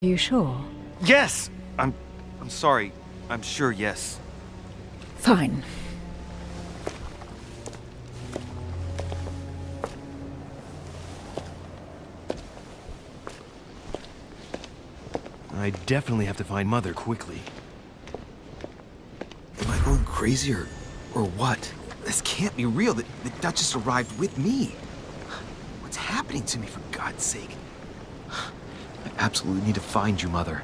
You sure? Yes! I'm sorry. I'm sure, yes. Fine. I definitely have to find Mother quickly. Am I going crazy or what? This can't be real. The Duchess arrived with me. What's happening to me, for God's sake? I absolutely need to find you, Mother.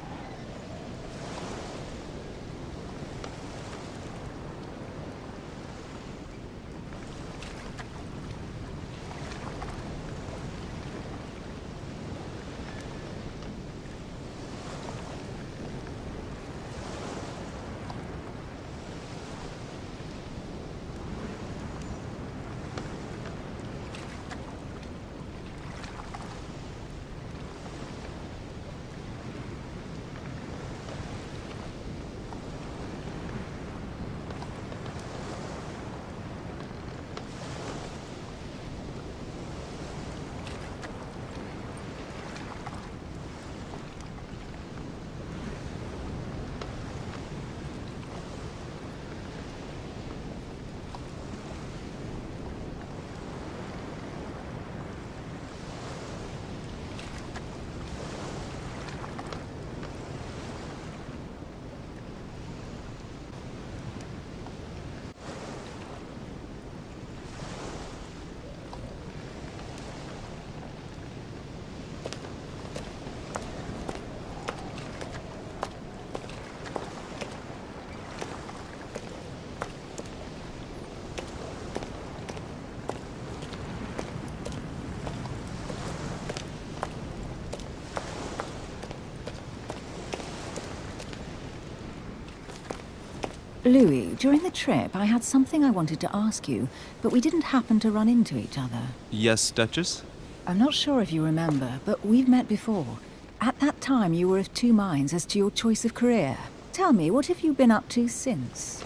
Louis, during the trip, I had something I wanted to ask you, but we didn't happen to run into each other. Yes, Duchess? I'm not sure if you remember, but we've met before. At that time, you were of two minds as to your choice of career. Tell me, what have you been up to since?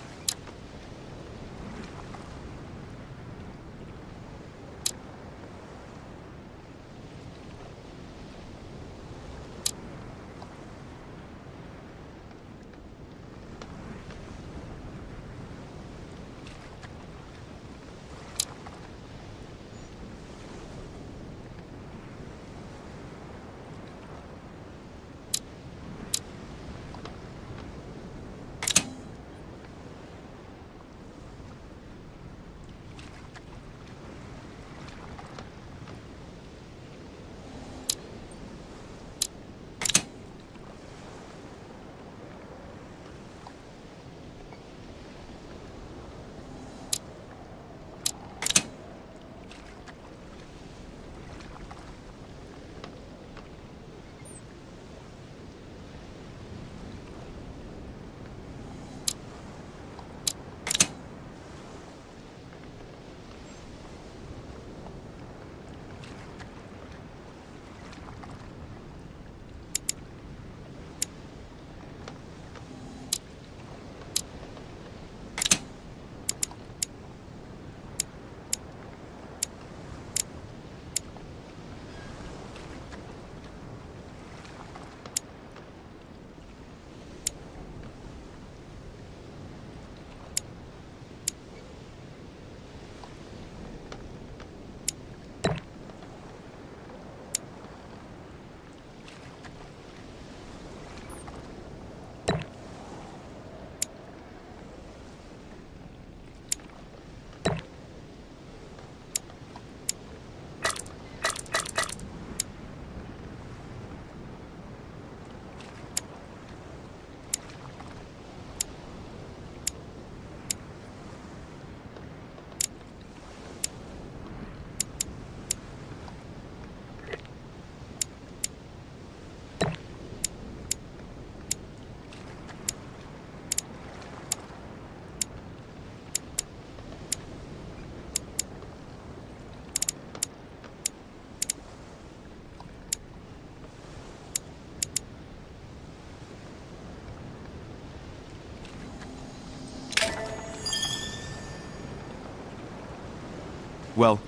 Well,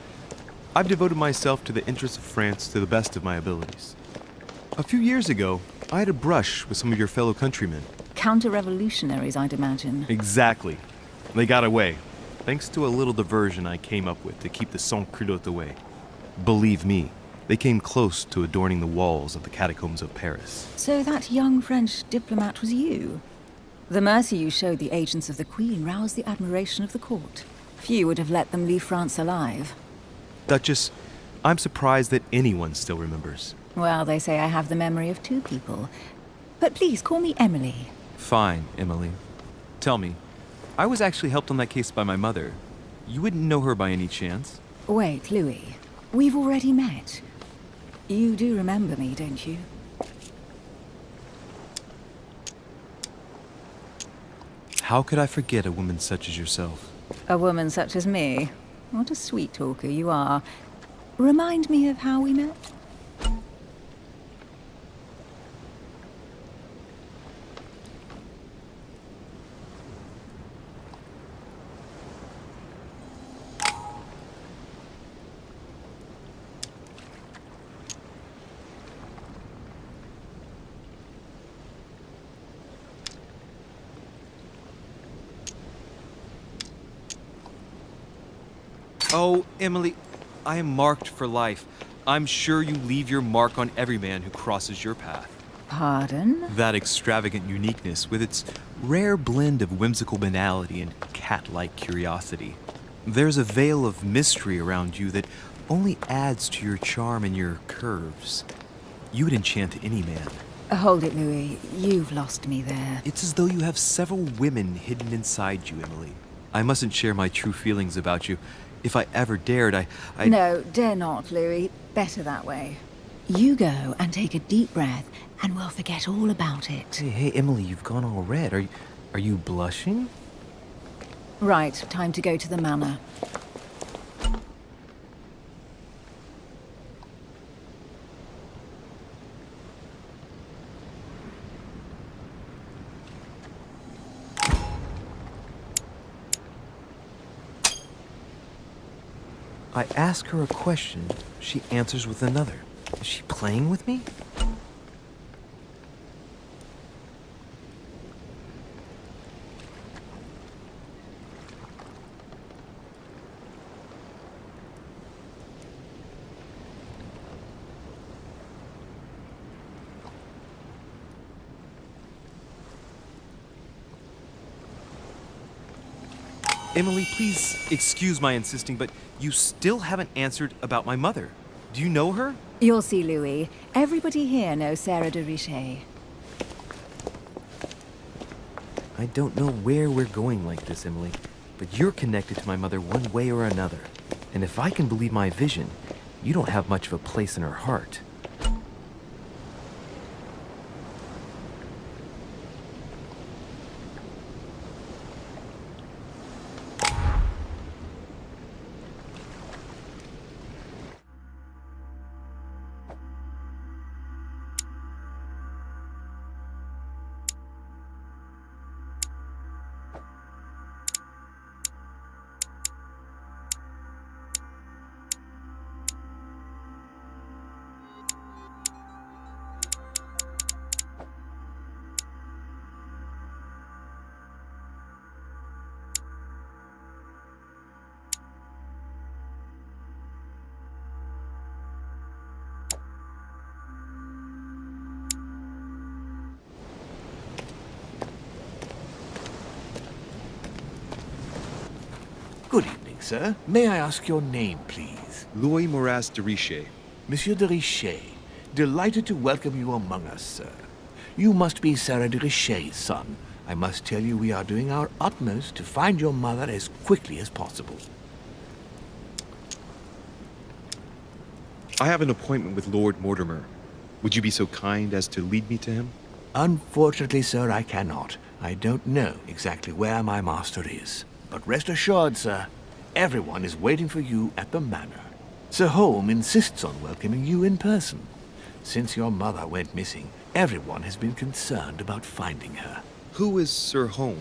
I've devoted myself to the interests of France to the best of my abilities. A few years ago, I had a brush with some of your fellow countrymen. Counter-revolutionaries, I'd imagine. Exactly. They got away, thanks to a little diversion I came up with to keep the sans-culottes away. Believe me, they came close to adorning the walls of the catacombs of Paris. So that young French diplomat was you? The mercy you showed the agents of the Queen roused the admiration of the court. Few would have let them leave France alive. Duchess, I'm surprised that anyone still remembers. Well, they say I have the memory of two people. But please, call me Emily. Fine, Emily. Tell me, I was actually helped on that case by my mother. You wouldn't know her by any chance? Wait, Louis. We've already met. You do remember me, don't you? How could I forget a woman such as yourself? A woman such as me? What a sweet talker you are. Remind me of how we met? Oh, Emily, I am marked for life. I'm sure you leave your mark on every man who crosses your path. Pardon? That extravagant uniqueness, with its rare blend of whimsical banality and cat-like curiosity. There's a veil of mystery around you that only adds to your charm and your curves. You would enchant any man. Hold it, Louis. You've lost me there. It's as though you have several women hidden inside you, Emily. I mustn't share my true feelings about you. If I ever dared, I... No, dare not, Louis. Better that way. You go and take a deep breath, and we'll forget all about it. Hey, Emily, you've gone all red. Are you blushing? Right, time to go to the manor. I ask her a question, she answers with another. Is she playing with me? Emily, please excuse my insisting, but you still haven't answered about my mother. Do you know her? You'll see, Louis. Everybody here knows Sarah de Richet. I don't know where we're going like this, Emily, but you're connected to my mother one way or another. And if I can believe my vision, you don't have much of a place in her heart. Good evening, sir. May I ask your name, please? Louis Moras de Richet. Monsieur de Richet. Delighted to welcome you among us, sir. You must be Sarah de Richet's son. I must tell you we are doing our utmost to find your mother as quickly as possible. I have an appointment with Lord Mortimer. Would you be so kind as to lead me to him? Unfortunately, sir, I cannot. I don't know exactly where my master is. But rest assured, sir, everyone is waiting for you at the manor. Sir Holm insists on welcoming you in person. Since your mother went missing, everyone has been concerned about finding her. Who is Sir Holm?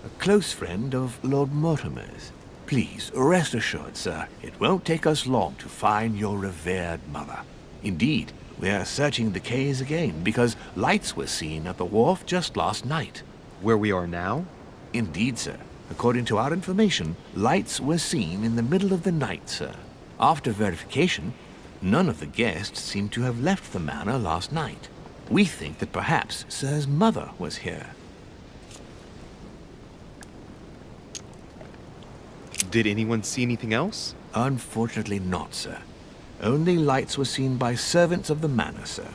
A close friend of Lord Mortimer's. Please, rest assured, sir, it won't take us long to find your revered mother. Indeed, We are searching the quays again because lights were seen at the wharf just last night. Where we are now? Indeed, sir. According to our information, lights were seen in the middle of the night, sir. After verification, none of the guests seem to have left the manor last night. We think that perhaps Sir's mother was here. Did anyone see anything else? Unfortunately not, sir. Only lights were seen by servants of the manor, sir.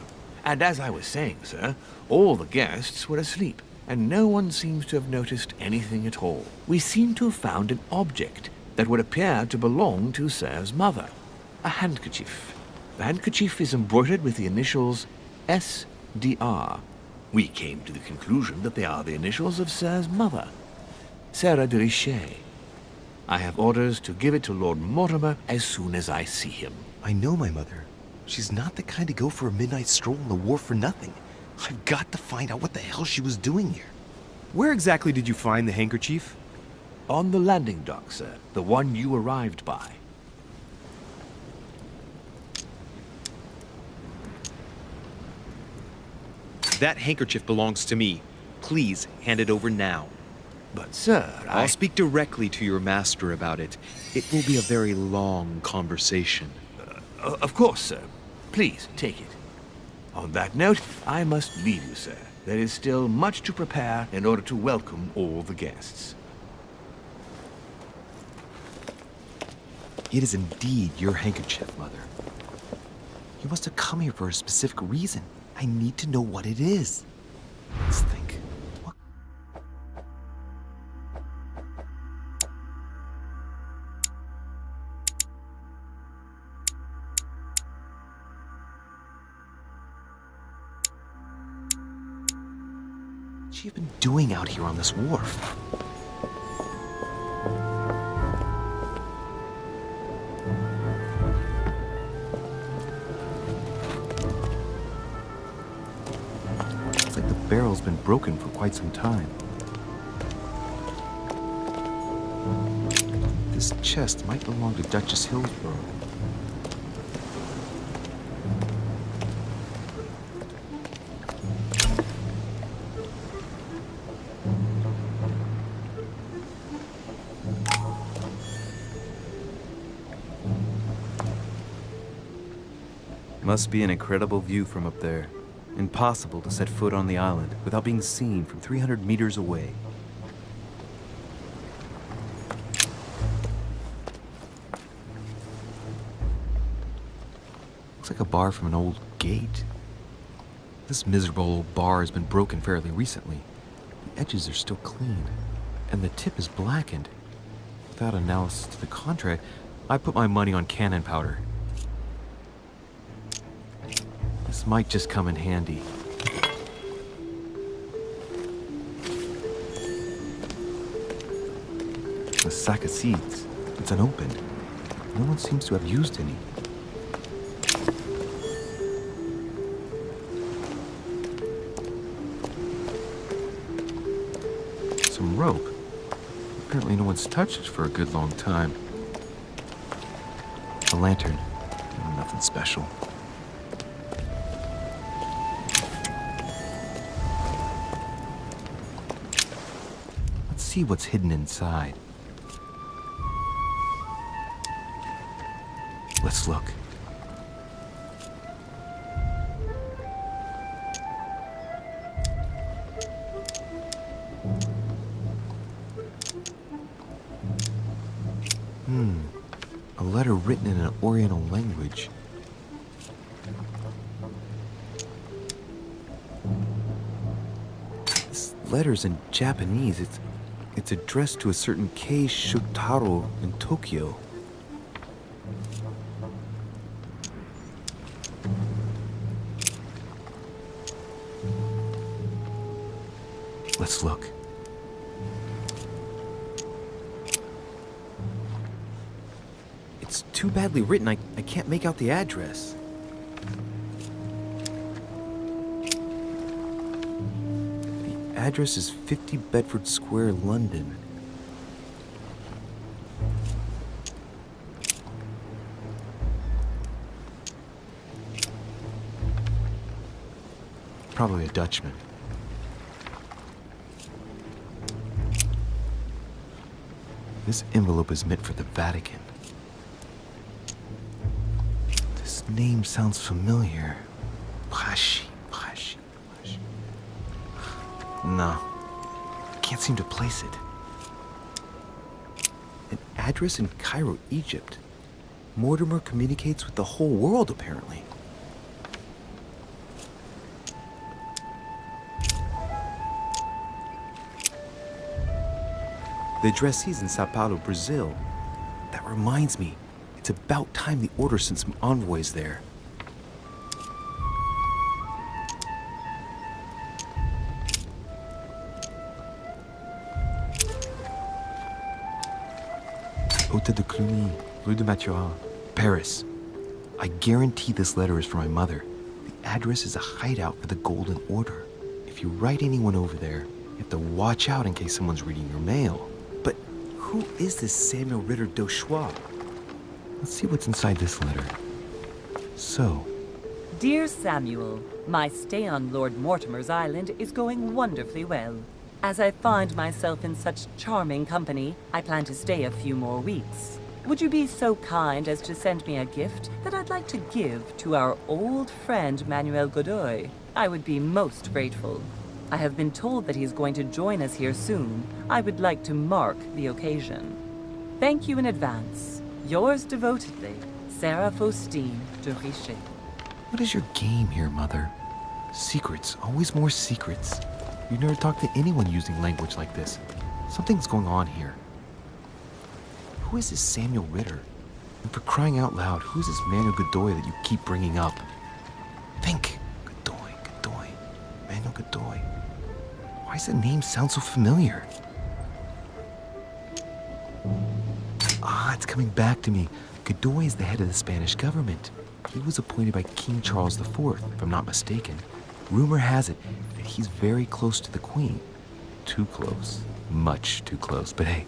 And as I was saying, sir, all the guests were asleep, and no one seems to have noticed anything at all. We seem to have found an object that would appear to belong to Sir's mother. A handkerchief. The handkerchief is embroidered with the initials S.D.R. We came to the conclusion that they are the initials of Sir's mother, Sarah de Richet. I have orders to give it to Lord Mortimer as soon as I see him. I know my mother. She's not the kind to go for a midnight stroll on the wharf for nothing. I've got to find out what the hell she was doing here. Where exactly did you find the handkerchief? On the landing dock, sir. The one you arrived by. That handkerchief belongs to me. Please hand it over now. But, sir, I'll speak directly to your master about it. It will be a very long conversation. Of course, sir. Please, take it. On that note, I must leave you, sir. There is still much to prepare in order to welcome all the guests. It is indeed your handkerchief, Mother. You must have come here for a specific reason. I need to know what it is. Let's think. What? What'd she have been doing out here on this wharf? The barrel's been broken for quite some time. This chest might belong to Duchess Hillsborough. Must be an incredible view from up there. Impossible to set foot on the island without being seen from 300 meters away. Looks like a bar from an old gate. This miserable old bar has been broken fairly recently. The edges are still clean, and the tip is blackened. Without analysis to the contrary, I put my money on cannon powder. This might just come in handy. A sack of seeds. It's unopened. No one seems to have used any. Some rope. Apparently no one's touched it for a good long time. A lantern. Nothing special. See what's hidden inside. Let's look. A letter written in an Oriental language. This letter's in Japanese. It's addressed to a certain Kei Shotaro in Tokyo. Let's look. It's too badly written, I can't make out the address. Address is 50 Bedford Square, London. Probably a Dutchman. This envelope is meant for the Vatican. This name sounds familiar. Prashi. No, I can't seem to place it. An address in Cairo, Egypt. Mortimer communicates with the whole world, apparently. The addressee's in Sao Paulo, Brazil. That reminds me, it's about time the Order sent some envoys there. Hôtel de Cluny, Rue de Mathurin, Paris. I guarantee this letter is for my mother. The address is a hideout for the Golden Order. If you write anyone over there, you have to watch out in case someone's reading your mail. But who is this Samuel Ritter d'Auchois? Let's see what's inside this letter. So, Dear Samuel, my stay on Lord Mortimer's island is going wonderfully well. As I find myself in such charming company, I plan to stay a few more weeks. Would you be so kind as to send me a gift that I'd like to give to our old friend Manuel Godoy? I would be most grateful. I have been told that he's going to join us here soon. I would like to mark the occasion. Thank you in advance. Yours devotedly, Sarah Faustine de Richet. what is your game here, Mother? Secrets, always more secrets. You never talk to anyone using language like this. Something's going on here. Who is this Samuel Ritter? And for crying out loud, who is this Manuel Godoy that you keep bringing up? Think! Godoy. Manuel Godoy. Why does that name sound so familiar? Ah, it's coming back to me. Godoy is the head of the Spanish government. He was appointed by King Charles IV, if I'm not mistaken. Rumor has it that he's very close to the Queen. Too close. Much too close. But hey,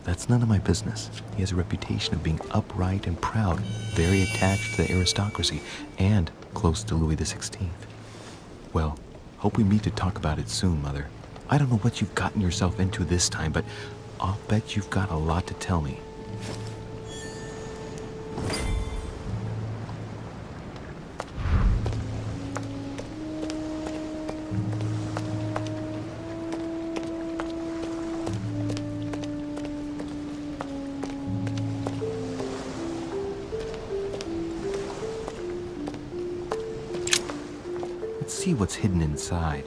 that's none of my business. He has a reputation of being upright and proud, very attached to the aristocracy, and close to Louis XVI. Well, hope we meet to talk about it soon, Mother. I don't know what you've gotten yourself into this time, but I'll bet you've got a lot to tell me. Let's see what's hidden inside.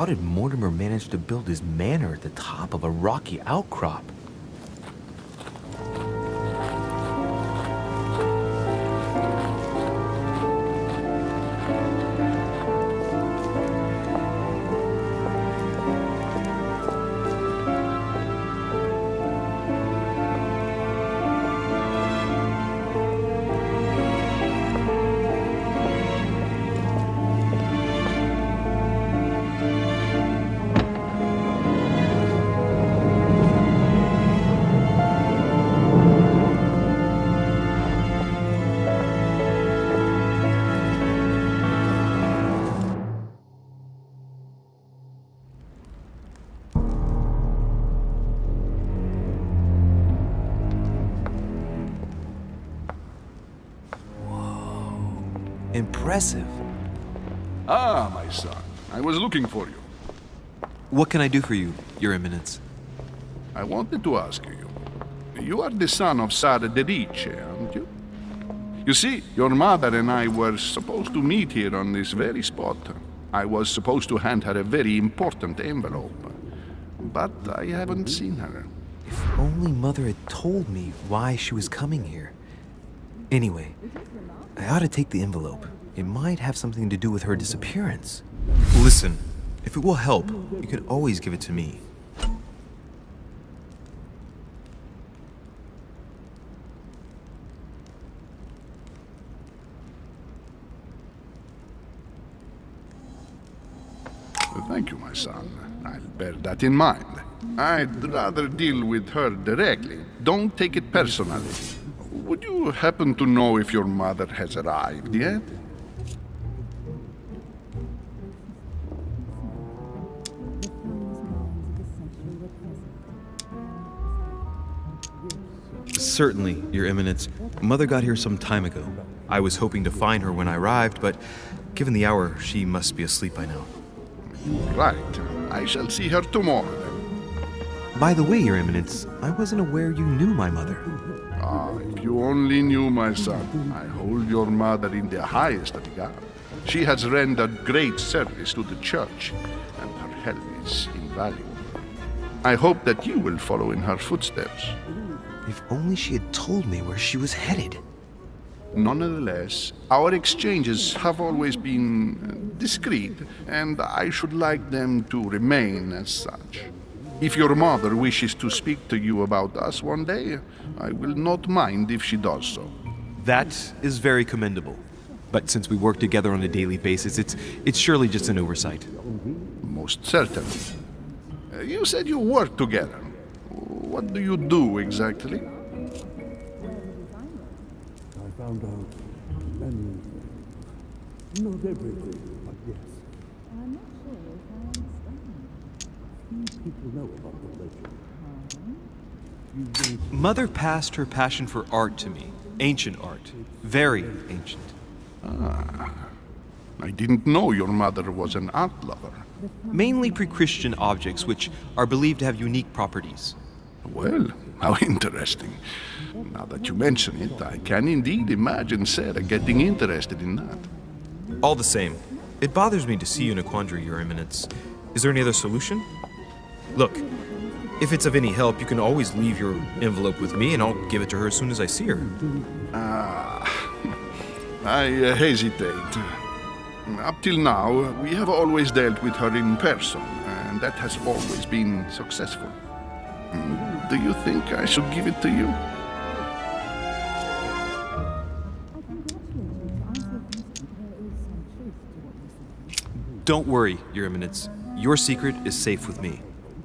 How did Mortimer manage to build his manor at the top of a rocky outcrop? Impressive. Ah, my son. I was looking for you. What can I do for you, Your Eminence? I wanted to ask you. You are the son of Sara de Riche, aren't you? You see, your mother and I were supposed to meet here on this very spot. I was supposed to hand her a very important envelope. But I haven't seen her. If only Mother had told me why she was coming here. Anyway, I ought to take the envelope. It might have something to do with her disappearance. Listen, if it will help, you can always give it to me. Thank you, my son. I'll bear that in mind. I'd rather deal with her directly. Don't take it personally. Would you happen to know if your mother has arrived yet? Certainly, Your Eminence. Mother got here some time ago. I was hoping to find her when I arrived, but given the hour, she must be asleep by now. Right. I shall see her tomorrow then. By the way, Your Eminence, I wasn't aware you knew my mother. Ah, if you only knew, my son. I hold your mother in the highest regard. She has rendered great service to the church, and her help is invaluable. I hope that you will follow in her footsteps. If only she had told me where she was headed. Nonetheless, our exchanges have always been discreet, and I should like them to remain as such. If your mother wishes to speak to you about us one day, I will not mind if she does so. That is very commendable. But since we work together on a daily basis, it's surely just an oversight. Most certainly. You said you work together. What do you do exactly? I found out many things. Not everything, but yes. I'm not sure if I understand. Few people know about the legend. Mother passed her passion for art to me. Ancient art. Very ancient. I didn't know your mother was an art lover. Mainly pre-Christian objects, which are believed to have unique properties. Well, how interesting. Now that you mention it, I can indeed imagine Sarah getting interested in that. All the same, it bothers me to see you in a quandary, Your Eminence. Is there any other solution? Look, if it's of any help, you can always leave your envelope with me, and I'll give it to her as soon as I see her. I hesitate. Up till now, we have always dealt with her in person, and that has always been successful. Do you think I should give it to you? Don't worry, Your Eminence. Your secret is safe with me.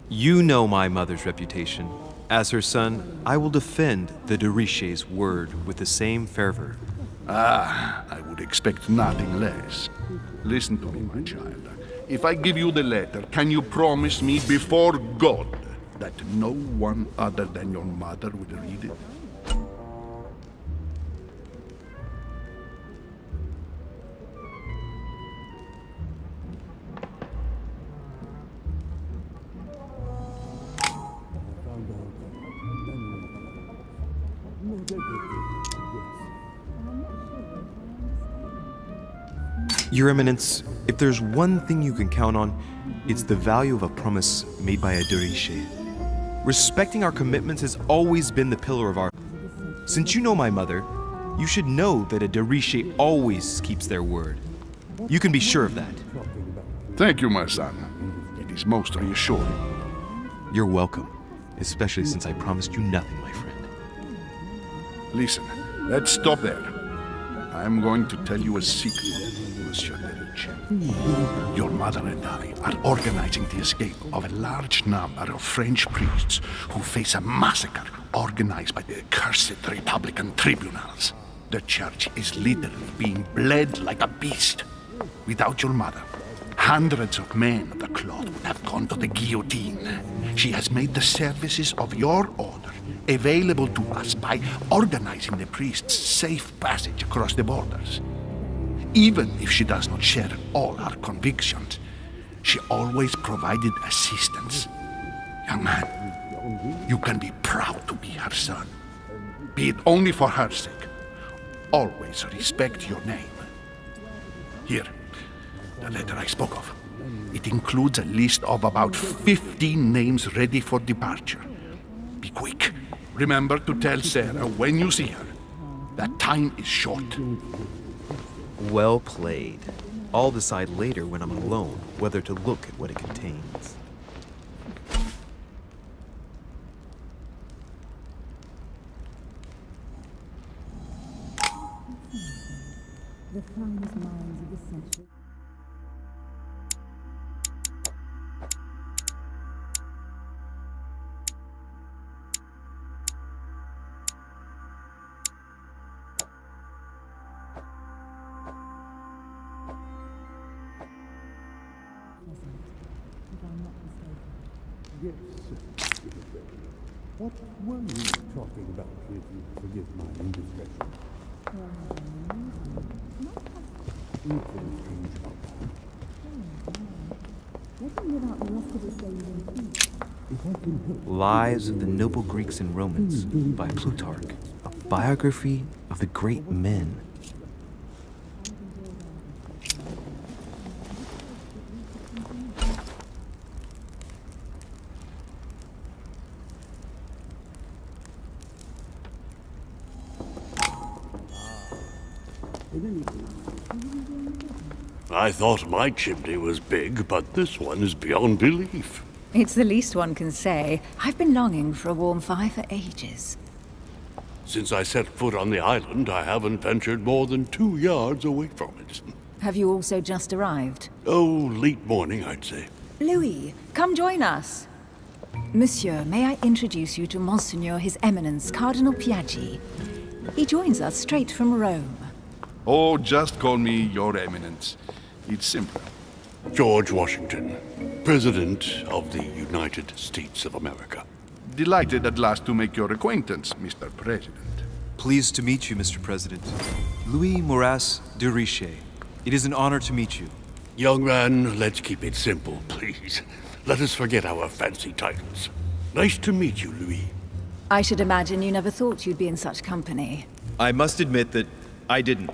You know my mother's reputation. As her son, I will defend the de Richet's word with the same fervor. I would expect nothing less. Listen to me, my child. If I give you the letter, can you promise me before God that no one other than your mother will read it? Your Eminence, if there's one thing you can count on, it's the value of a promise made by a de Richet. Respecting our commitments has always been the pillar of our... Since you know my mother, you should know that a de Richet always keeps their word. You can be sure of that. Thank you, my son. It is most reassuring. You're welcome, especially since I promised you nothing, my friend. Listen, let's stop there. I'm going to tell you a secret, Monsieur Derich. Your mother and I are organizing the escape of a large number of French priests who face a massacre organized by the accursed Republican tribunals. The church is literally being bled like a beast. Without your mother, hundreds of men of the cloth would have gone to the guillotine. She has made the services of your order available to us by organizing the priests' safe passage across the borders. Even if she does not share all our convictions, she always provided assistance. Young man, you can be proud to be her son. Be it only for her sake. Always respect your name. Here, the letter I spoke of. It includes a list of about 15 names ready for departure. Be quick. Remember to tell Sarah when you see her that time is short. Well played. I'll decide later when I'm alone whether to look at what it contains. The finest minds of the century. Yes, what were you talking about, if you forgive my indiscretion? Lives of the Noble Greeks and Romans by Plutarch, a biography of the great men. I thought my chimney was big, but this one is beyond belief. It's the least one can say. I've been longing for a warm fire for ages. Since I set foot on the island, I haven't ventured more than 2 yards away from it. Have you also just arrived? Oh, late morning, I'd say. Louis, come join us. Monsieur, may I introduce you to Monseigneur His Eminence, Cardinal Piaggi. He joins us straight from Rome. Oh, just call me Your Eminence. It's simple. George Washington, President of the United States of America. Delighted at last to make your acquaintance, Mr. President. Pleased to meet you, Mr. President. Louis Maurice de Richet. It is an honor to meet you. Young man, let's keep it simple, please. Let us forget our fancy titles. Nice to meet you, Louis. I should imagine you never thought you'd be in such company. I must admit that I didn't.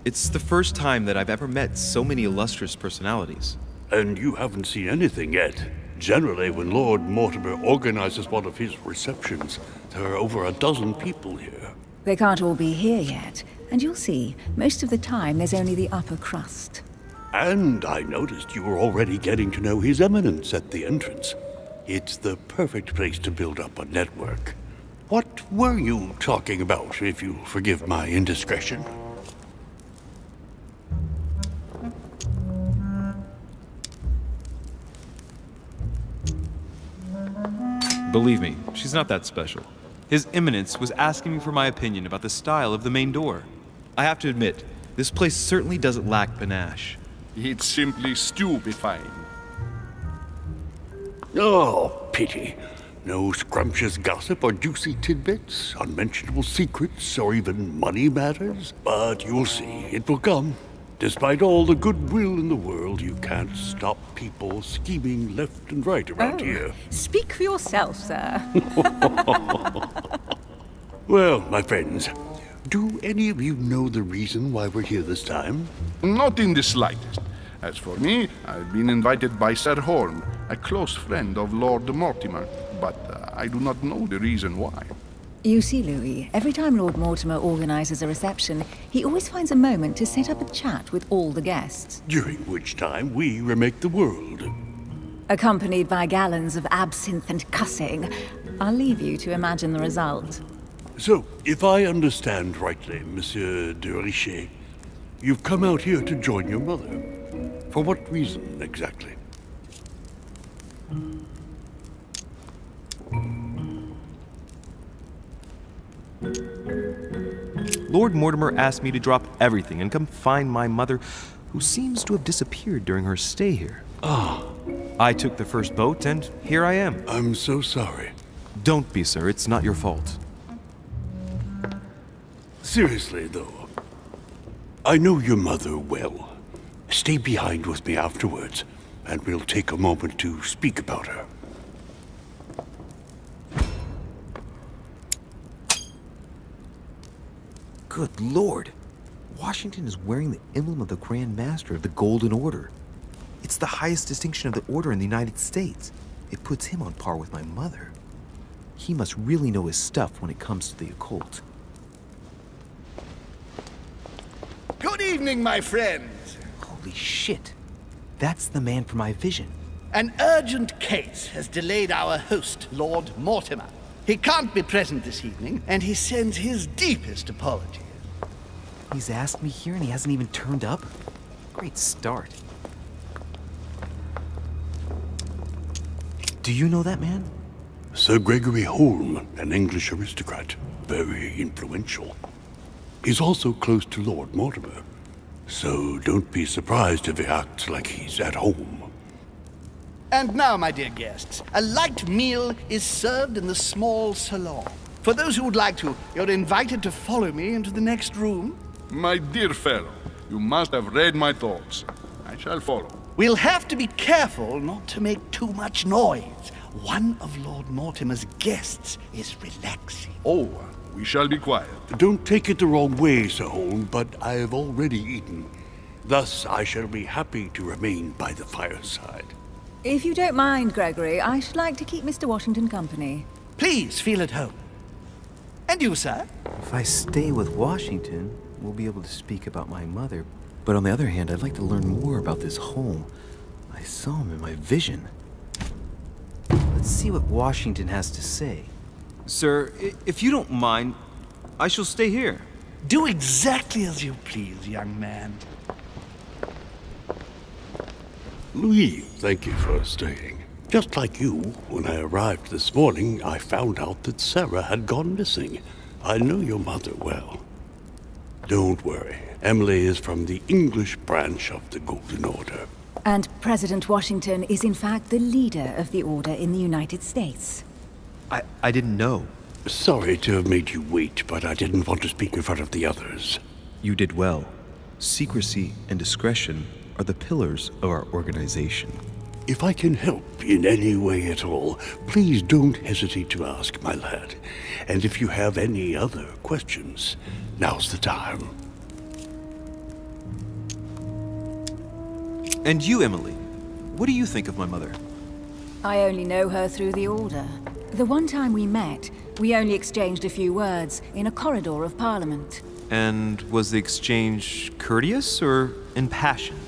It's the first time that I've ever met so many illustrious personalities. And you haven't seen anything yet. Generally, when Lord Mortimer organizes one of his receptions, there are over a dozen people here. They can't all be here yet, and you'll see, most of the time there's only the upper crust. And I noticed you were already getting to know His Eminence at the entrance. It's the perfect place to build up a network. What were you talking about, if you forgive my indiscretion? Believe me, she's not that special. His Eminence was asking me for my opinion about the style of the main door. I have to admit, this place certainly doesn't lack panache. It's simply stupefying. Oh, pity. No scrumptious gossip or juicy tidbits, unmentionable secrets, or even money matters. But you'll see, it will come. Despite all the goodwill in the world, you can't stop people scheming left and right around here. Speak for yourself, sir. Well, my friends, do any of you know the reason why we're here this time? Not in the slightest. As for me, I've been invited by Sir Horn, a close friend of Lord Mortimer, but I do not know the reason why. You see, Louis, every time Lord Mortimer organizes a reception, he always finds a moment to set up a chat with all the guests. During which time we remake the world. Accompanied by gallons of absinthe and cussing. I'll leave you to imagine the result. So, if I understand rightly, Monsieur de Richet, you've come out here to join your mother. For what reason, exactly? Lord Mortimer asked me to drop everything and come find my mother, who seems to have disappeared during her stay here. Ah. I took the first boat, and here I am. I'm so sorry. Don't be, sir. It's not your fault. Seriously, though, I know your mother well. Stay behind with me afterwards, and we'll take a moment to speak about her. Good Lord! Washington is wearing the emblem of the Grand Master of the Golden Order. It's the highest distinction of the order in the United States. It puts him on par with my mother. He must really know his stuff when it comes to the occult. Good evening! evening, my friends. Holy shit. That's the man from my vision. An urgent case has delayed our host, Lord Mortimer. He can't be present this evening, and he sends his deepest apologies. He's asked me here and he hasn't even turned up? Great start. Do you know that man? Sir Gregory Holm, an English aristocrat, very influential. He's also close to Lord Mortimer, so don't be surprised if he acts like he's at home. And now, my dear guests, a light meal is served in the small salon. For those who would like to, you're invited to follow me into the next room. My dear fellow, you must have read my thoughts. I shall follow. We'll have to be careful not to make too much noise. One of Lord Mortimer's guests is relaxing. Oh, we shall be quiet. Don't take it the wrong way, Sir Holm, but I have already eaten. Thus, I shall be happy to remain by the fireside. If you don't mind, Gregory, I should like to keep Mr. Washington company. Please feel at home. And you, sir? If I stay with Washington, we'll be able to speak about my mother. But on the other hand, I'd like to learn more about this home. I saw him in my vision. Let's see what Washington has to say. Sir, if you don't mind, I shall stay here. Do exactly as you please, young man. Louis, thank you for staying. Just like you, when I arrived this morning, I found out that Sarah had gone missing. I know your mother well. Don't worry. Emily is from the English branch of the Golden Order. And President Washington is in fact the leader of the Order in the United States. I didn't know. Sorry to have made you wait, but I didn't want to speak in front of the others. You did well. Secrecy and discretion are the pillars of our organization. If I can help in any way at all, please don't hesitate to ask, my lad. And if you have any other questions, now's the time. And you, Emily, what do you think of my mother? I only know her through the Order. The one time we met, we only exchanged a few words in a corridor of Parliament. And was the exchange courteous or impassioned?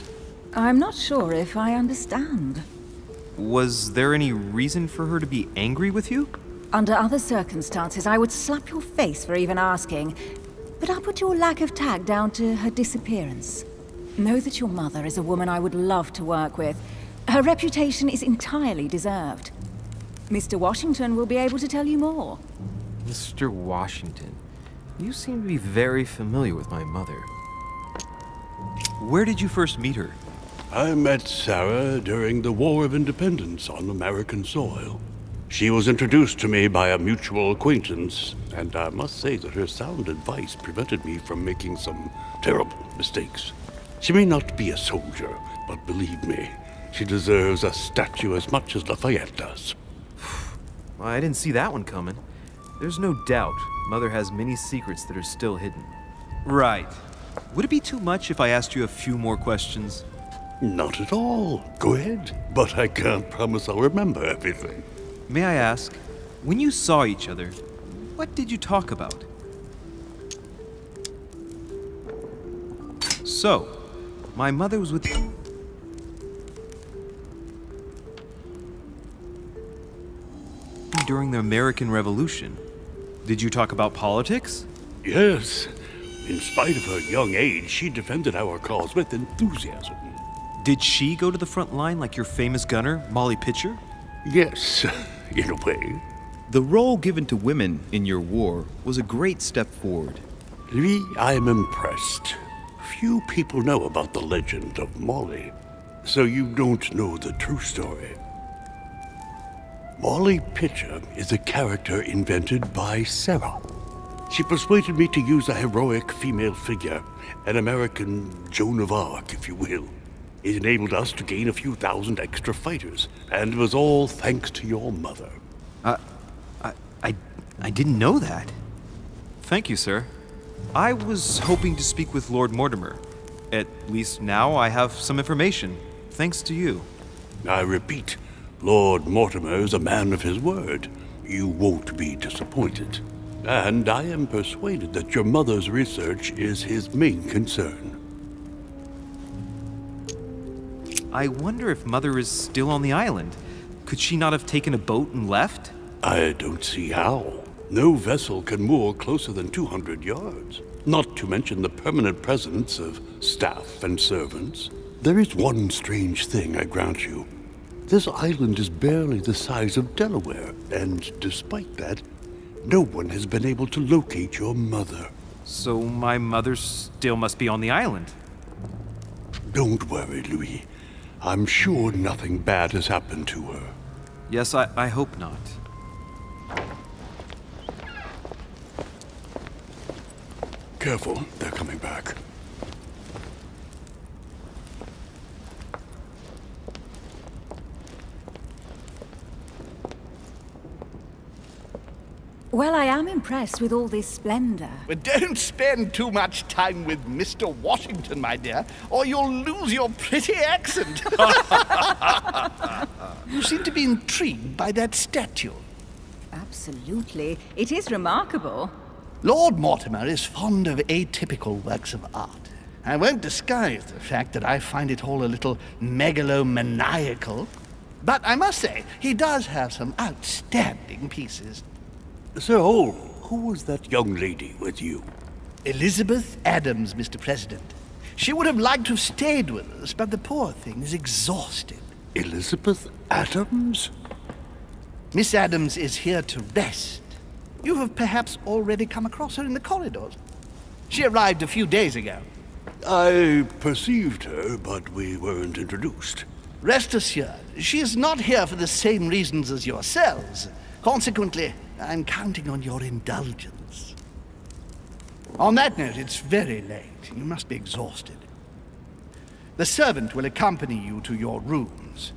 I'm not sure if I understand. Was there any reason for her to be angry with you? Under other circumstances, I would slap your face for even asking, but I'll put your lack of tact down to her disappearance. Know that your mother is a woman I would love to work with. Her reputation is entirely deserved. Mr. Washington will be able to tell you more. Mr. Washington, you seem to be very familiar with my mother. Where did you first meet her? I met Sarah during the War of Independence on American soil. She was introduced to me by a mutual acquaintance, and I must say that her sound advice prevented me from making some terrible mistakes. She may not be a soldier, but believe me, she deserves a statue as much as Lafayette does. Well, I didn't see that one coming. There's no doubt Mother has many secrets that are still hidden. Right. Would it be too much if I asked you a few more questions? Not at all. Go ahead. But I can't promise I'll remember everything. May I ask, when you saw each other, what did you talk about? So, my mother was with... during the American Revolution. Did you talk about politics? Yes. In spite of her young age, she defended our cause with enthusiasm. Did she go to the front line like your famous gunner, Molly Pitcher? Yes, in a way. The role given to women in your war was a great step forward. Louis, I am impressed. Few people know about the legend of Molly, so you don't know the true story. Molly Pitcher is a character invented by Sarah. She persuaded me to use a heroic female figure, an American Joan of Arc, if you will. It enabled us to gain a few thousand extra fighters, and it was all thanks to your mother. I didn't know that. Thank you, sir. I was hoping to speak with Lord Mortimer. At least now I have some information, thanks to you. I repeat, Lord Mortimer is a man of his word. You won't be disappointed. And I am persuaded that your mother's research is his main concern. I wonder if Mother is still on the island. Could she not have taken a boat and left? I don't see how. No vessel can moor closer than 200 yards. Not to mention the permanent presence of staff and servants. There is one strange thing, I grant you. This island is barely the size of Delaware, and despite that, no one has been able to locate your mother. So my mother still must be on the island. Don't worry, Louis. I'm sure nothing bad has happened to her. Yes, I hope not. Careful, they're coming back. Well, I am impressed with all this splendor. But don't spend too much time with Mr. Washington, my dear, or you'll lose your pretty accent. You seem to be intrigued by that statue. Absolutely. It is remarkable. Lord Mortimer is fond of atypical works of art. I won't disguise the fact that I find it all a little megalomaniacal. But I must say, he does have some outstanding pieces. Sir Holm, who was that young lady with you? Elizabeth Adams, Mr. President. She would have liked to have stayed with us, but the poor thing is exhausted. Elizabeth Adams? Miss Adams is here to rest. You have perhaps already come across her in the corridors. She arrived a few days ago. I perceived her, but we weren't introduced. Rest assured, she is not here for the same reasons as yourselves. Consequently, I'm counting on your indulgence. On that note, it's very late. You must be exhausted. The servant will accompany you to your rooms.